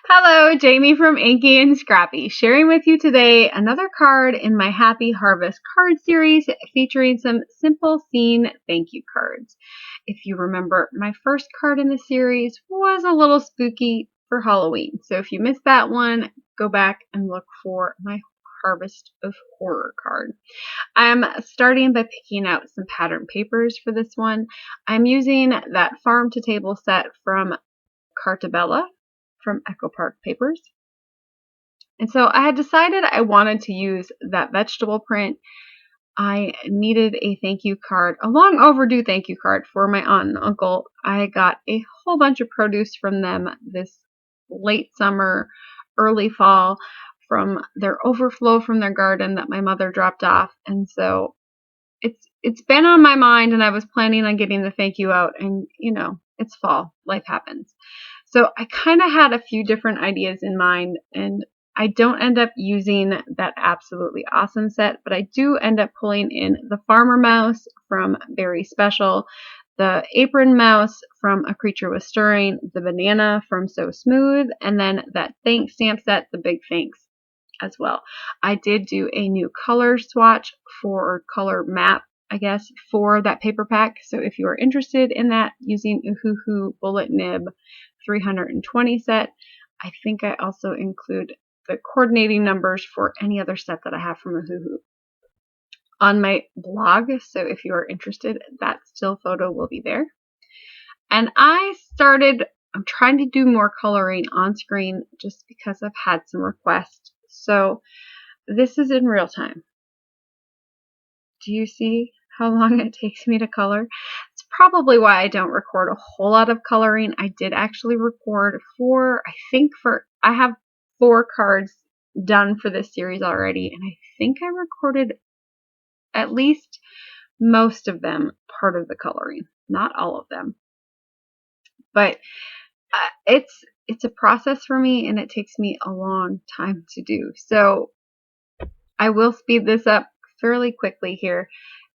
Hello, Jaime from Inky and Scrappy, sharing with you today another card in my Happy Harvest card series featuring some simple scene thank you cards. If you remember, my first card in the series was a little spooky for Halloween, so if you missed that one, go back and look for my Harvest of Horror card. I'm starting by picking out some pattern papers for this one. I'm using that farm to table set from Cartabella from Echo Park Papers. And so I had decided I wanted to use that vegetable print. I needed a thank you card, a long overdue thank you card for my aunt and uncle. I got a whole bunch of produce from them this late summer, early fall, from their overflow from their garden that my mother dropped off. And so it's been on my mind, and I was planning on getting the thank you out, and it's fall, life happens. So I kind of had a few different ideas in mind, and I don't end up using that absolutely awesome set, but I do end up pulling in the Farmer Mouse from Very Special, the Apron Mouse from A Creature Was Stirring, the Banana from So Smooth, and then that Thanks stamp set, the Big Thanks as well. I did do a new color swatch for color map, I guess, for that paper pack. So if you are interested in that, using Uhuhu Bullet Nib 320 set, I think I also include the coordinating numbers for any other set that I have from Uhuhu on my blog. So if you are interested, that still photo will be there. And I'm trying to do more coloring on screen just because I've had some requests. So this is in real time. Do you see how long it takes me to color? It's probably why I don't record a whole lot of coloring. I did actually record I have 4 cards done for this series already, and I think I recorded at least most of them part of the coloring, not all of them. But it's a process for me, and it takes me a long time to do. So I will speed this up fairly quickly here.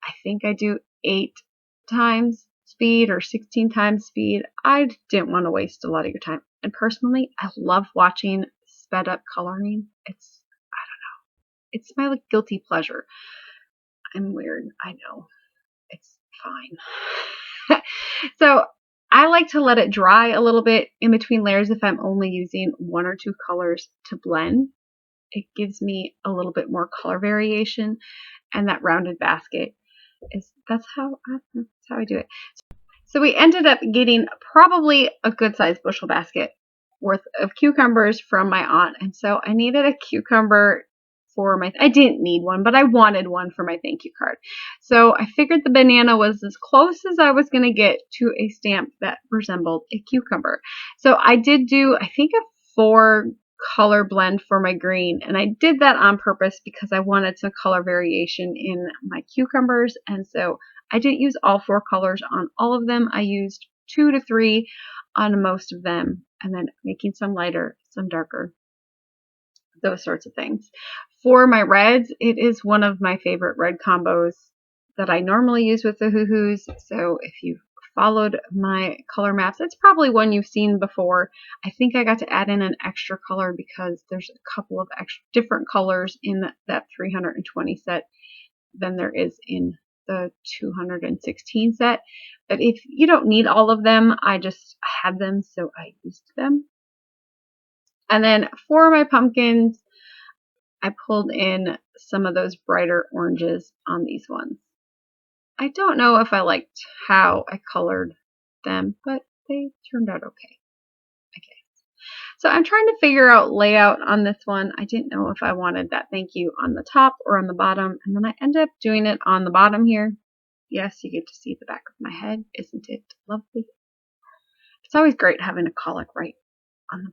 I think I do 8 times speed or 16 times speed. I didn't want to waste a lot of your time. And personally, I love watching sped up coloring. It's my guilty pleasure. I'm weird. I know. It's fine. So I like to let it dry a little bit in between layers if I'm only using 1 or 2 colors to blend. It gives me a little bit more color variation, and that rounded basket that's how I do it. So we ended up getting probably a good sized bushel basket worth of cucumbers from my aunt, and so I needed a cucumber I didn't need one, but I wanted one for my thank you card. So I figured the banana was as close as I was going to get to a stamp that resembled a cucumber. So I did do, I think, a 4 color blend for my green, and I did that on purpose because I wanted some color variation in my cucumbers, and so I didn't use all 4 colors on all of them. I used 2 to 3 on most of them, and then making some lighter, some darker, those sorts of things. For my reds, it is one of my favorite red combos that I normally use with the Uhuhus. So if you've followed my color maps, it's probably one you've seen before. I think I got to add in an extra color because there's a couple of extra different colors in that 320 set than there is in the 216 set. But if you don't need all of them, I just had them, so I used them. And then for my pumpkins, I pulled in some of those brighter oranges on these ones. I don't know if I liked how I colored them, but they turned out okay. So I'm trying to figure out layout on this one. I didn't know if I wanted that thank you on the top or on the bottom, and then I ended up doing it on the bottom here. Yes, you get to see the back of my head. Isn't it lovely? It's always great having a colic right on the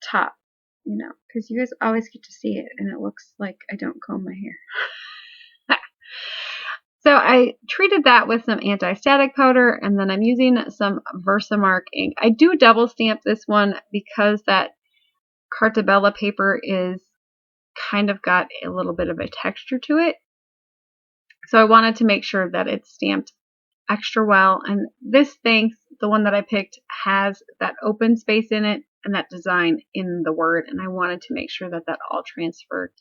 top, because you guys always get to see it, and it looks like I don't comb my hair. So I treated that with some anti-static powder, and then I'm using some Versamark ink. I do double stamp this one because that Cartabella paper is kind of got a little bit of a texture to it. So I wanted to make sure that it's stamped extra well. And this thanks, the one that I picked has that open space in it and that design in the word. And I wanted to make sure that that all transferred.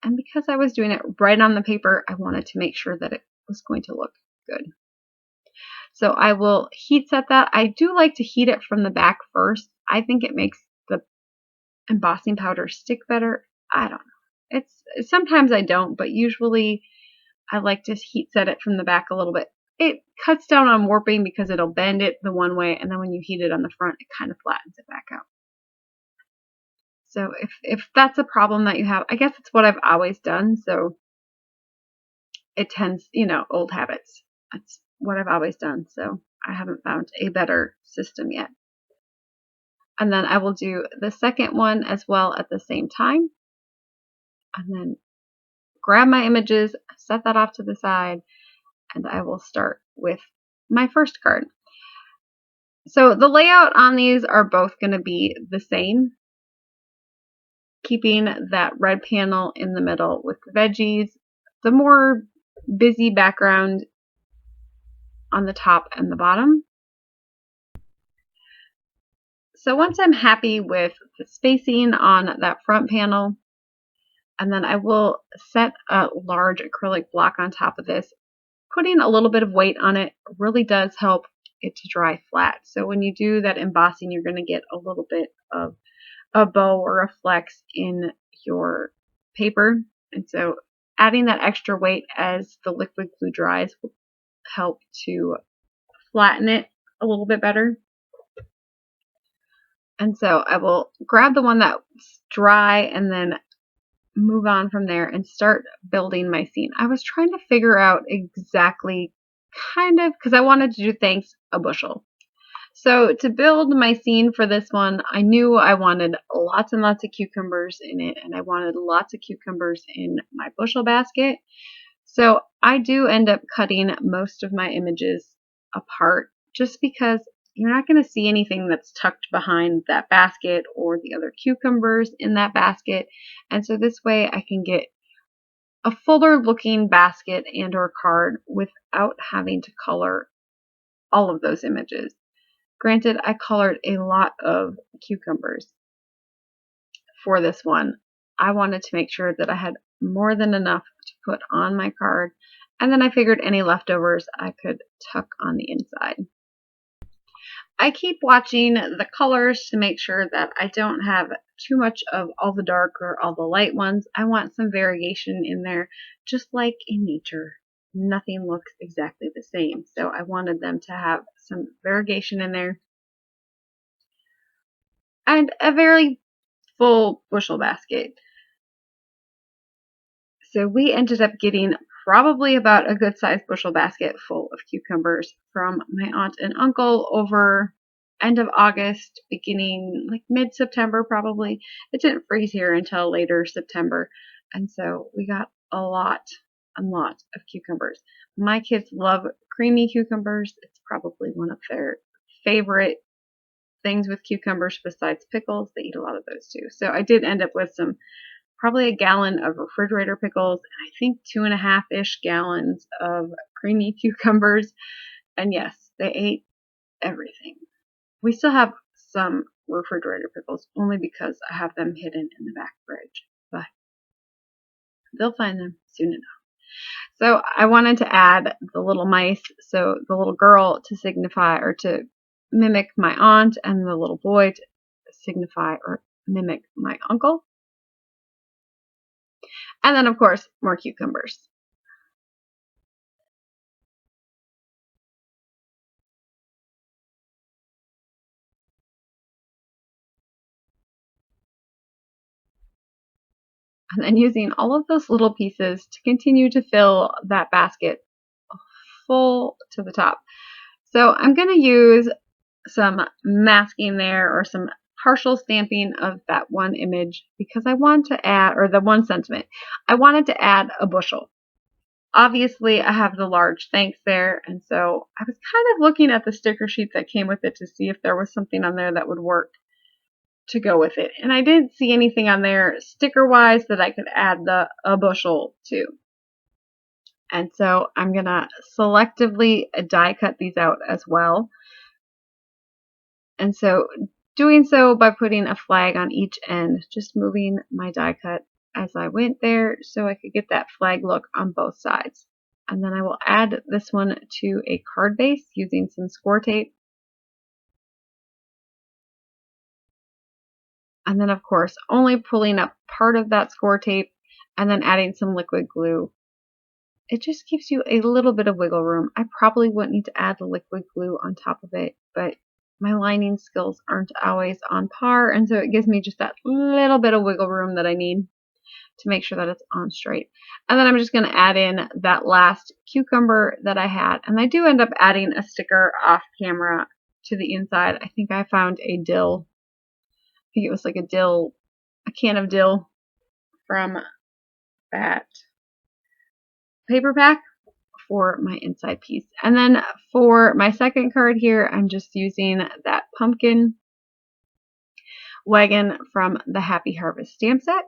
And because I was doing it right on the paper, I wanted to make sure that it was going to look good. So I will heat set that. I do like to heat it from the back first. I think it makes the embossing powder stick better. I don't know. It's sometimes I don't, but usually I like to heat set it from the back a little bit. It cuts down on warping because it'll bend it the one way, and then when you heat it on the front, it kind of flattens it back out. So if that's a problem that you have, I guess it's what I've always done. So it tends, old habits. That's what I've always done. So I haven't found a better system yet. And then I will do the second one as well at the same time. And then grab my images, set that off to the side, and I will start with my first card. So the layout on these are both going to be the same, keeping that red panel in the middle with the veggies, the more busy background on the top and the bottom. So once I'm happy with the spacing on that front panel, and then I will set a large acrylic block on top of this. Putting a little bit of weight on it really does help it to dry flat. So when you do that embossing, you're going to get a little bit of a bow or a flex in your paper. And so adding that extra weight as the liquid glue dries will help to flatten it a little bit better. And so I will grab the one that's dry and then move on from there and start building my scene. I was trying to figure out exactly because I wanted to do thanks a bushel. So to build my scene for this one, I knew I wanted lots and lots of cucumbers in it, and I wanted lots of cucumbers in my bushel basket. So I do end up cutting most of my images apart just because you're not going to see anything that's tucked behind that basket or the other cucumbers in that basket. And so this way I can get a fuller looking basket and or card without having to color all of those images. Granted, I colored a lot of cucumbers for this one. I wanted to make sure that I had more than enough to put on my card, and then I figured any leftovers I could tuck on the inside. I keep watching the colors to make sure that I don't have too much of all the dark or all the light ones. I want some variation in there, just like in nature. Nothing looks exactly the same, so I wanted them to have some variegation in there. And a very full bushel basket. So we ended up getting probably about a good sized bushel basket full of cucumbers from my aunt and uncle over end of August, beginning like mid-September probably. It didn't freeze here until later September. And so we got a lot of cucumbers. My kids love creamy cucumbers. It's probably one of their favorite things with cucumbers besides pickles. They eat a lot of those too. So I did end up with probably a gallon of refrigerator pickles, and I think 2.5-ish gallons of creamy cucumbers. And yes, they ate everything. We still have some refrigerator pickles only because I have them hidden in the back fridge, but they'll find them soon enough. So I wanted to add the little mice, so the little girl to signify or to mimic my aunt, and the little boy to signify or mimic my uncle. And then, of course, more cucumbers. And then using all of those little pieces to continue to fill that basket full to the top. So I'm going to use some masking there or some partial stamping of that one image because I want to add, or the one sentiment, I wanted to add a bushel. Obviously, I have the large thanks there, and so I was kind of looking at the sticker sheet that came with it to see if there was something on there that would work to go with it. And I didn't see anything on there sticker-wise that I could add a bushel to. And so I'm going to selectively die cut these out as well. And so doing so by putting a flag on each end, just moving my die cut as I went there so I could get that flag look on both sides. And then I will add this one to a card base using some score tape. And then of course only pulling up part of that score tape and then adding some liquid glue. It just gives you a little bit of wiggle room. I probably wouldn't need to add the liquid glue on top of it, but my lining skills aren't always on par, and so it gives me just that little bit of wiggle room that I need to make sure that it's on straight. And then I'm just going to add in that last cucumber that I had, and I do end up adding a sticker off camera to the inside. I think I found a dill. I think it was like a can of dill from that paper pack for my inside piece. And then for my second card here, I'm just using that pumpkin wagon from the Happy Harvest stamp set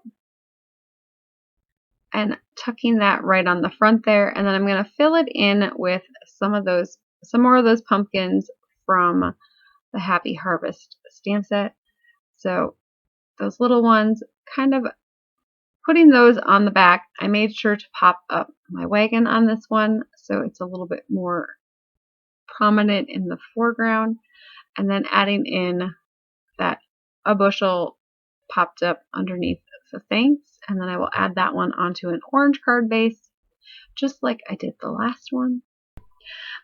and tucking that right on the front there. And then I'm going to fill it in with some more of those pumpkins from the Happy Harvest stamp set. So those little ones, kind of putting those on the back. I made sure to pop up my wagon on this one so it's a little bit more prominent in the foreground, and then adding in that a bushel popped up underneath the thanks, and then I will add that one onto an orange card base just like I did the last one.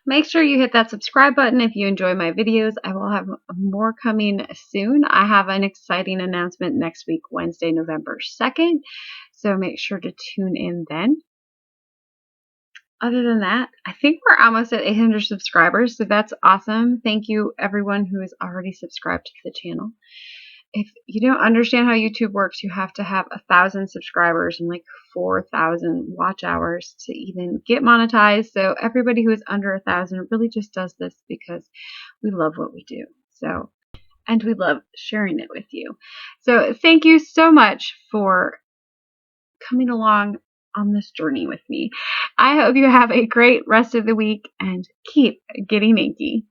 Make sure you hit that subscribe button if you enjoy my videos. I will have more coming soon. I have an exciting announcement next week, Wednesday, November 2nd, so make sure to tune in then. Other than that, I think we're almost at 800 subscribers, so that's awesome. Thank you everyone who is already subscribed to the channel. If you don't understand how YouTube works, you have to have 1,000 subscribers and like 4,000 watch hours to even get monetized. So everybody who is under 1,000 really just does this because we love what we do. So, and we love sharing it with you. So thank you so much for coming along on this journey with me. I hope you have a great rest of the week and keep getting inky.